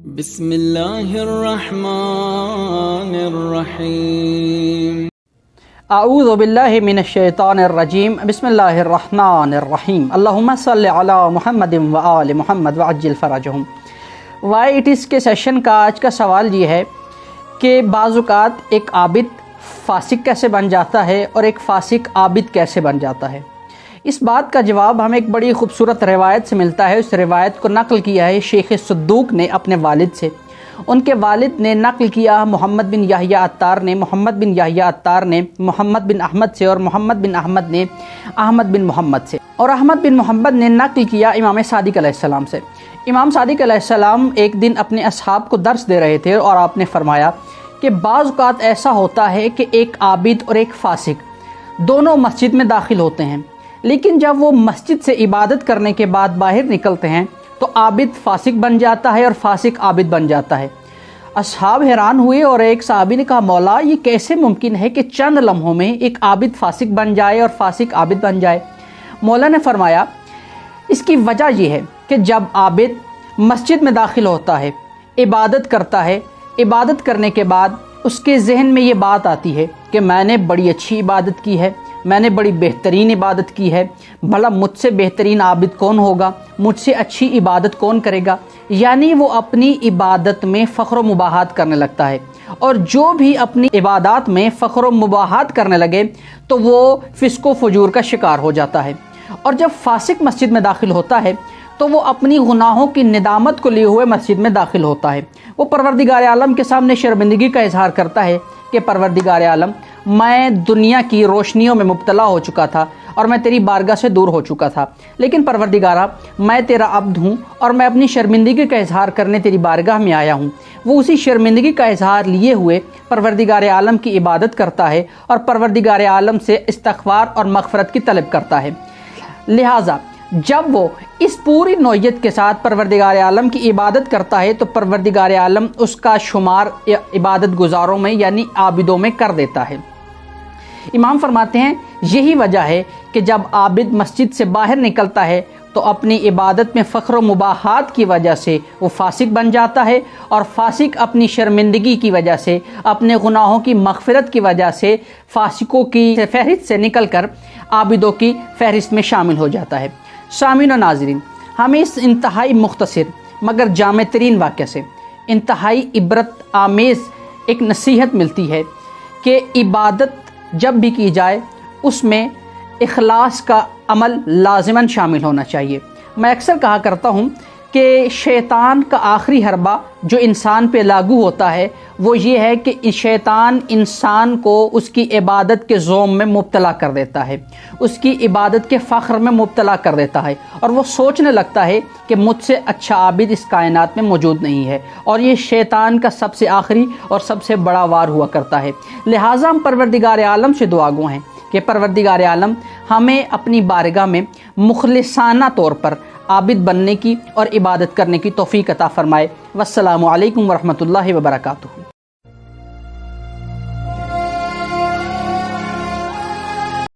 بسم اللہ الرحمن الرحیم اعوذ باللہ من الشیطان الرجیم بسم اللہ الرحمن الرحیم اللہم صلی علی محمد و آل محمد وعجل فرجہم۔ وائی اٹ از کے سیشن کا آج کا سوال یہ ہے کہ بعض اوقات ایک عابد فاسق کیسے بن جاتا ہے اور ایک فاسق عابد کیسے بن جاتا ہے۔ اس بات کا جواب ہمیں ایک بڑی خوبصورت روایت سے ملتا ہے۔ اس روایت کو نقل کیا ہے شیخ صدوق نے اپنے والد سے۔ ان کے والد نے نقل کیا محمد بن یحییٰ عطار نے محمد بن احمد سے، اور محمد بن احمد نے احمد بن محمد سے، اور احمد بن محمد نے نقل کیا امام صادق علیہ السلام سے۔ امام صادق علیہ السلام ایک دن اپنے اصحاب کو درس دے رہے تھے اور آپ نے فرمایا کہ بعض اوقات ایسا ہوتا ہے کہ ایک عابد اور ایک فاسق دونوں مسجد میں داخل ہوتے ہیں، لیکن جب وہ مسجد سے عبادت کرنے کے بعد باہر نکلتے ہیں تو عابد فاسق بن جاتا ہے اور فاسق عابد بن جاتا ہے۔ اصحاب حیران ہوئے اور ایک صحابی نے کہا مولا یہ کیسے ممکن ہے کہ چند لمحوں میں ایک عابد فاسق بن جائے اور فاسق عابد بن جائے؟ مولا نے فرمایا اس کی وجہ یہ ہے کہ جب عابد مسجد میں داخل ہوتا ہے، عبادت کرتا ہے، عبادت کرنے کے بعد اس کے ذہن میں یہ بات آتی ہے کہ میں نے بڑی اچھی عبادت کی ہے، میں نے بڑی بہترین عبادت کی ہے، بھلا مجھ سے بہترین عابد کون ہوگا، مجھ سے اچھی عبادت کون کرے گا؟ یعنی وہ اپنی عبادت میں فخر و مباحات کرنے لگتا ہے، اور جو بھی اپنی عبادات میں فخر و مباحات کرنے لگے تو وہ فسق و فجور کا شکار ہو جاتا ہے۔ اور جب فاسق مسجد میں داخل ہوتا ہے تو وہ اپنی گناہوں کی ندامت کو لیے ہوئے مسجد میں داخل ہوتا ہے۔ وہ پروردگار عالم کے سامنے شرمندگی کا اظہار کرتا ہے کہ پروردگار عالم میں دنیا کی روشنیوں میں مبتلا ہو چکا تھا اور میں تیری بارگاہ سے دور ہو چکا تھا، لیکن پروردگارا میں تیرا عبد ہوں اور میں اپنی شرمندگی کا اظہار کرنے تیری بارگاہ میں آیا ہوں۔ وہ اسی شرمندگی کا اظہار لیے ہوئے پروردگار عالم کی عبادت کرتا ہے اور پروردگار عالم سے استغفار اور مغفرت کی طلب کرتا ہے۔ لہٰذا جب وہ اس پوری نوعیت کے ساتھ پروردگار عالم کی عبادت کرتا ہے تو پروردگار عالم اس کا شمار عبادت گزاروں میں یعنی عابدوں میں کر دیتا ہے۔ امام فرماتے ہیں یہی وجہ ہے کہ جب عابد مسجد سے باہر نکلتا ہے تو اپنی عبادت میں فخر و مباحات کی وجہ سے وہ فاسق بن جاتا ہے، اور فاسق اپنی شرمندگی کی وجہ سے، اپنے گناہوں کی مغفرت کی وجہ سے فاسقوں کی فہرست سے نکل کر عابدوں کی فہرست میں شامل ہو جاتا ہے۔ سامعین و ناظرین، ہمیں اس انتہائی مختصر مگر جامع ترین واقعہ سے انتہائی عبرت آمیز ایک نصیحت ملتی ہے کہ عبادت جب بھی کی جائے اس میں اخلاص کا عمل لازماً شامل ہونا چاہیے۔ میں اکثر کہا کرتا ہوں کہ شیطان کا آخری حربہ جو انسان پہ لاگو ہوتا ہے وہ یہ ہے کہ شیطان انسان کو اس کی عبادت کے زوم میں مبتلا کر دیتا ہے، اس کی عبادت کے فخر میں مبتلا کر دیتا ہے، اور وہ سوچنے لگتا ہے کہ مجھ سے اچھا عابد اس کائنات میں موجود نہیں ہے، اور یہ شیطان کا سب سے آخری اور سب سے بڑا وار ہوا کرتا ہے۔ لہٰذا ہم پروردگار عالم سے دعا گو ہیں کہ پروردگار عالم ہمیں اپنی بارگاہ میں مخلصانہ طور پر عابد بننے کی اور عبادت کرنے کی توفیق عطا فرمائے۔ والسلام علیکم ورحمۃ اللہ وبرکاتہ۔